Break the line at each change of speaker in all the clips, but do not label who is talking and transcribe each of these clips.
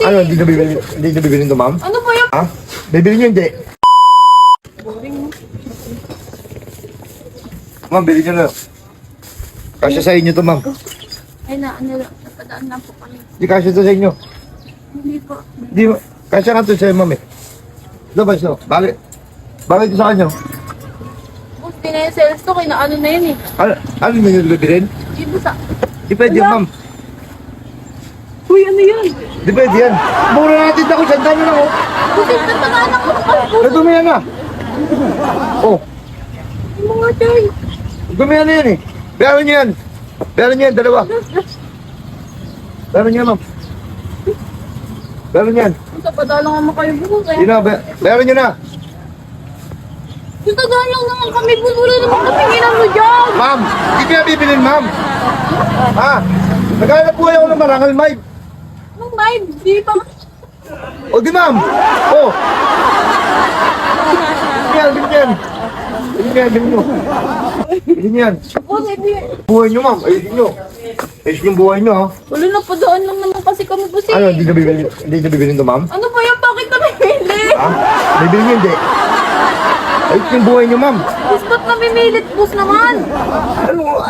Ano, hindi na bibili ito, ma'am?
Ano ba yan?
Ha? Bibili nyo hindi? Ma'am, bili nyo na. Kasya sa inyo to, ma'am.
Ay na, ano lang. Napadaan na po kami.
Hindi kasya to sa inyo.
Hindi po.
Hindi, kasya nga to sa ma'am eh. Labas no? Bakit? Bakit ito sa kanya?
Boss, di na yung sales to. Kinaano na yun eh.
Ano yung nyo bibilin?
Di ba sa...
Di pwede yan, ma'am.
Uy, ano yan?
Di pwede yan. Mura natin ako, sandaan nyo lang oh.
Kasi napadaan ako sa kalbo.
Nadumihan na. Oh,
Yung mga chay.
dumihan na yan eh. Bayaran nyo yan. Bayaran nyo yan, dalawa. Bayaran nyo yan, ma'am. Bayaran nyo yan.
Napadaan lang naman kayo boss eh.
Yun na, bayaran nyo na.
Napadaan lang naman kami boss. Wala naman kami ginano dyan.
Ma'am, hindi kaya bibilin, ma'am. Ha? Naghahanap buhay ako ng marangal, Mike.
Anong vibe? Di ba?
O di, ma'am. O. Bilhin yan. Bilhin nyo. Bilhin yan.
Boss, hindi.
Buhay nyo, ma'am. Ayusin nyo. Ayusin yung buhay nyo, ha?
Wala napadaan lang naman kasi kami boss eh.
Ano, hindi na bibili ito, ma'am?
Ano ba yan? Bakit kami pili?
Ha? Bibili nyo, hindi. Ayusin yung buhay nyo, ma'am.
Boss, ba't namimilit boss naman?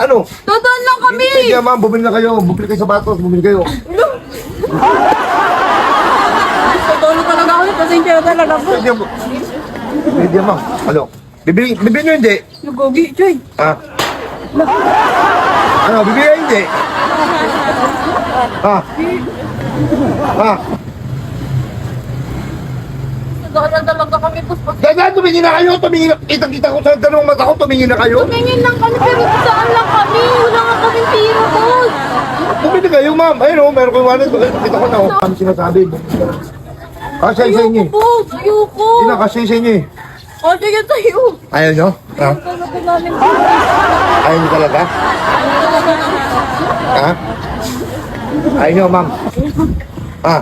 Ano?
Dadaan lang kami.
Hindi, ma'am. Bumili na kayo. Bumili kayo sa batos. Bumili kayo.
Totoo talaga ako. Pasensya na talaga po.
Pwede, ma'am. Ano? Bibili nyo, hindi.
Nagogi, Choy.
Ha? Ano? Bibili nyo, hindi. Ha? Ha?
Dadaan talaga kami boss.
Dadan, tumingin na kayo. Tumingin na. Kitang-kita ko sa dalawang mata ko. Tumingin na kayo.
Tumingin lang kami pero saan lang kami? Wala nga kaming tira boss.
Bumili kayo, ma'am. Ayun, oh. Meron ko yung wallet. Kita ko na, oh. Ano sinasabi? Kasya sa inyo.
Ayoko boss. Ayoko.
Hindi na, kasya sa inyo.
Kasi yan tayo.
Ayaw nyo? Ha?
Ayoko talaga namin.
Ayaw nyo talaga?
Ayoko talaga namin.
Ha? Ayaw nyo, ma'am. Ha?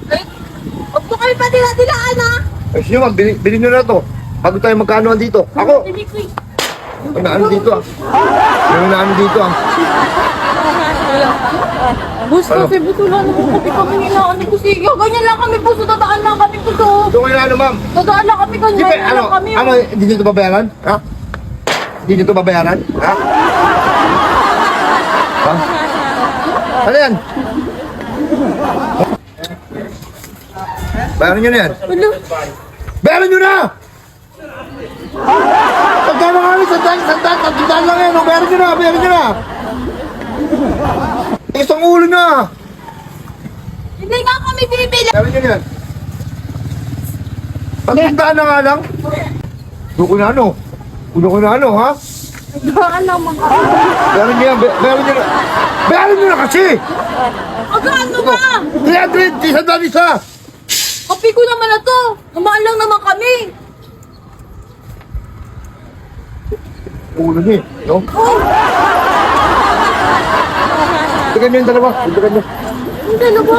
Ay, huwag po kami patila-tilaan ha.
Ayos nyo, ma'am. Bilhin nyo na to. Bago tayo magkaanuan dito. Ako!
Hindi ko eh.
Ano dito, ah. Yung naano dito, ah.
Boss,
Ano?
kasi buto lang naman kasi kami inaan ko siya. Ganyan lang kami boss. Dadaan lang kami boss.
Ito kayo na, ano, ma'am.
Dadaan lang kami.
Di ba,
Ganyan lang kami.
ano, hindi nyo ito babayaran? Ha? Hindi nyo ito babayaran? Ha? Ha? Ano yan? Bayaran nyo na yan.
Ano?
Bayaran nyo na! Pagkano kami, sandaan lang yan. Oh. Bayaran nyo na, bayaran nyo na. Isang ulo na.
Hindi nga kami bibili.
Bayaran nyo na yan. Pagkandaan na nga lang. Ulo ko na ano, ha?
Dadaan lang mga.
Bayaran nyo yan, bayaran nyo na. Bayaran nyo na kasi!
Ano ba?
300, sandaan isa!
Kapi ko naman na to. Namaan lang naman kami.
Ulo niya, no?
Oh,
Tignan nyo yung dalawa, tignan nyo.
ang dalawa.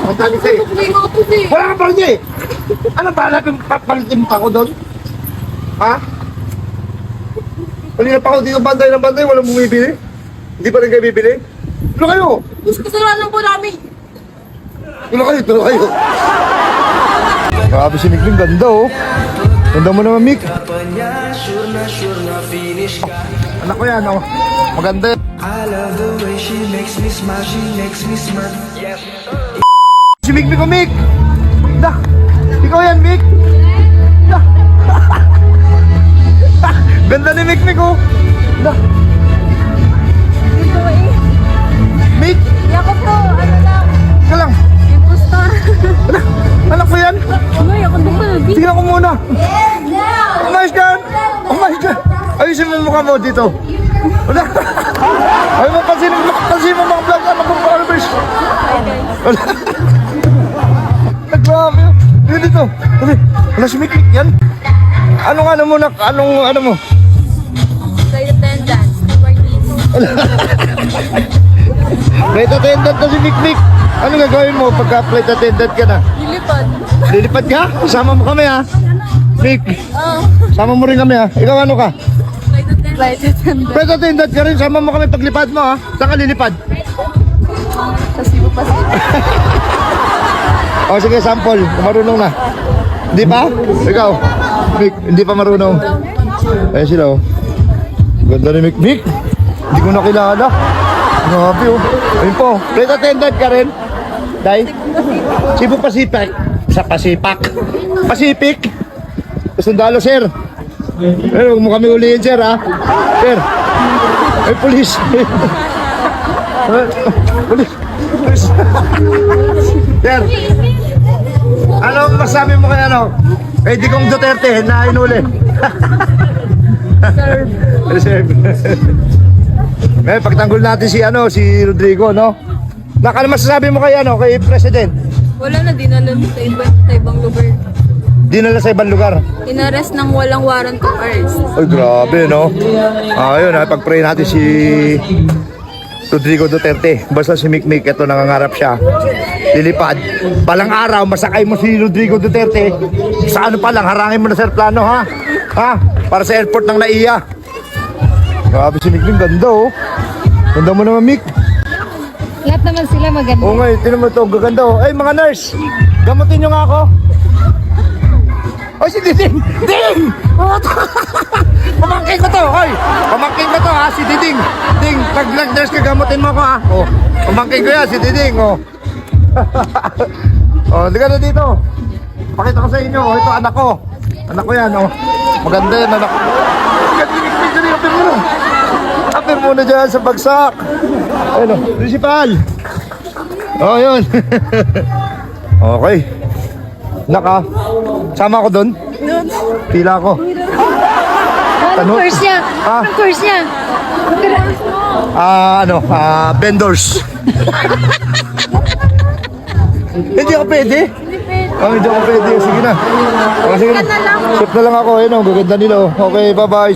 Sandaan isa eh.
May mga pusi.
Wala ka pala niya eh! Ano ba, natin papalitin pa ako doon? Ha? Kanina pa ako dito bantay ng bantay, walang bumibili? Hindi pa rin kayo bibili? Tulo kayo!
Gusto kasalanan po namin.
Tulo kayo! Grabe si Mick, ganda oh! Ganda mo naman, Mick! Anak ko yan, oh! Maganda yan!
I love the way she makes me smile, she makes me smirk.
Si Mick, Mick, oh Mick! Da! Ikaw yan, Mick! Da! Ganda ni Mick, Mick, oh! Da!
Ito eh.
Mick!
Yako po. Ano lang.
Ika lang!
Impostor.
Anak ko yan!
Ay, ako doon pa lagi.
Tingnan ko muna! Oh my God! Oh my God! Ayusin mo yung mukha mo dito! Wala! Ay, mapansin mo mga vlog ka, mag-farmers! Wala! Nagbabi! Dito dito! Dali! Wala si Mick! Yan! Anong ano mo na? Anong ano mo?
Flight attendant.
Flight attendant na si Mick Mick! Ano gagawin mo pagka flight attendant ka na?
Lilipad.
Lilipad ka? Sama mo kami ha? Mick!
Oo.
Sama mo rin kami ha? Ikaw ano ka?
Flight attendant. Flight attendant.
Flight attendant ka rin, sama mo kami paglipad mo ha? Saan ka lilipad?
Kasi mo pa
O sige, sample. Marunong na. Hindi pa? Ikaw? Mick, hindi pa marunong. Ayan sila oh. Ganda ni Mick. Mick! Hindi ko nakilala. Grabe oh. Ayun po. Flight attendant ka rin? Day? Cebu Pacific. Sa Pacific. Pacific. Sundalo, sir. Eh, huwag mo kami ulihin, sir, ha? Sir. Ay, police. Police. Police. Sir. Ano masabi mo kay ano? Kay Digong Duterte na inuli. Sir. Eh, pagtanggol natin si ano, si Rodrigo, no? Ano masasabi mo kay ano, kay President?
Wala na, dinala sa ibang lugar.
Dinala sa ibang lugar.
Inarrest ng walang warrant of arrest.
Ay, grabe, no? Ayun, pag-pray natin si Rodrigo Duterte. Basta si Mikmik, ito nangangarap siya. Lilipad. Balang araw, masakay mo si Rodrigo Duterte. Sa ano pa lang, harangin mo na sa plano, ha? Ha? Para sa airport ng NAIA. Grabe si Mikmik, ganda, oh. Ganda mo naman, Mik.
Lahat naman sila maganda.
Oo nga, tinan mo ito, gaganda, oh. Ay, mga nurse, gamutin nyo nga ako. Ay, si Diding! Ding! Pamangkin ko to, oy! Pamangkin ko to, ha, si Diding. Ding, pag nag-nurse ka, gamutin mo ako, ha. Oh, pamangkin ko yan, si Diding, oh. Oh, hindi ka na dito. Pakita ko sa inyo, oh, ito anak ko. Anak ko yan, oh. Maganda yan, anak ko. Apir mo na. Apir muna dyan sa bagsak. Ayun, oh, principal. Oh, yun. Okay. Naka, sama ko doon? Pila ko.
Anong course niya?
Ah.
Anong course niya?
Vendors. Hindi ako pwede. Hindi ako pwede. Sige na. Sige na. Chef na lang ako. Ayun, oh, gaganda nila. Oh. Okay, bye-bye.